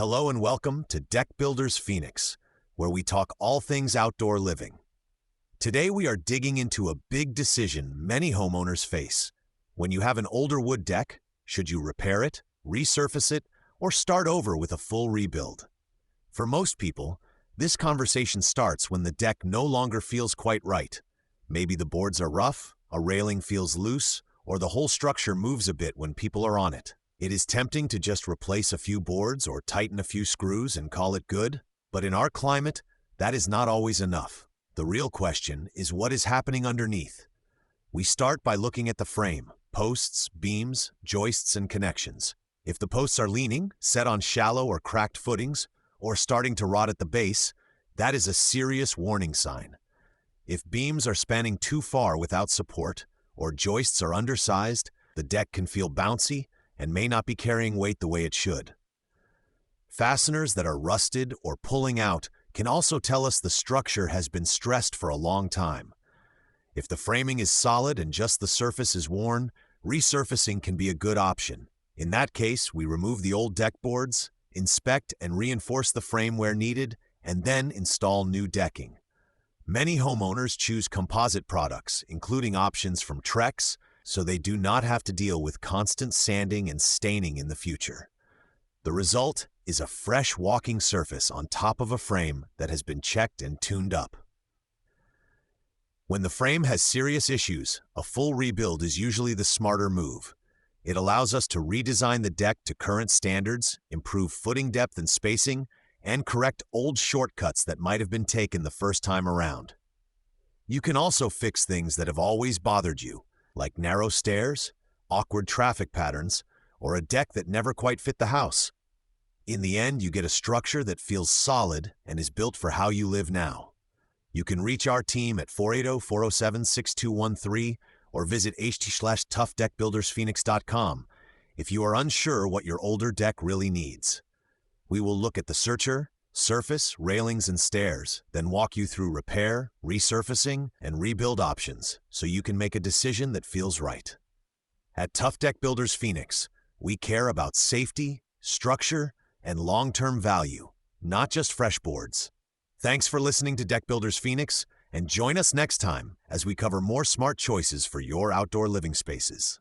Hello and welcome to Deck Builders Phoenix, where we talk all things outdoor living. Today we are digging into a big decision many homeowners face. When you have an older wood deck, should you repair it, resurface it, or start over with a full rebuild? For most people, this conversation starts when the deck no longer feels quite right. Maybe the boards are rough, a railing feels loose, or the whole structure moves a bit when people are on it. It is tempting to just replace a few boards or tighten a few screws and call it good, but in our climate, that is not always enough. The real question is what is happening underneath. We start by looking at the frame, posts, beams, joists, and connections. If the posts are leaning, set on shallow or cracked footings, or starting to rot at the base, that is a serious warning sign. If beams are spanning too far without support, or joists are undersized, the deck can feel bouncy and may not be carrying weight the way it should. Fasteners that are rusted or pulling out can also tell us the structure has been stressed for a long time. If the framing is solid and just the surface is worn, resurfacing can be a good option. In that case, we remove the old deck boards, inspect and reinforce the frame where needed, and then install new decking. Many homeowners choose composite products, including options from Trex, so they do not have to deal with constant sanding and staining in the future. The result is a fresh walking surface on top of a frame that has been checked and tuned up. When the frame has serious issues, a full rebuild is usually the smarter move. It allows us to redesign the deck to current standards, improve footing depth and spacing, and correct old shortcuts that might have been taken the first time around. You can also fix things that have always bothered you, like narrow stairs, awkward traffic patterns, or a deck that never quite fit the house. In the end, you get a structure that feels solid and is built for how you live now. You can reach our team at 480-407-6213 or visit ht/toughdeckbuildersphoenix.com if you are unsure what your older deck really needs. We will look at the searcher, surface, railings, and stairs, then walk you through repair, resurfacing, and rebuild options so you can make a decision that feels right. At Tough Deck Builders Phoenix, we care about safety, structure, and long-term value, not just fresh boards. Thanks for listening to Deck Builders Phoenix, and join us next time as we cover more smart choices for your outdoor living spaces.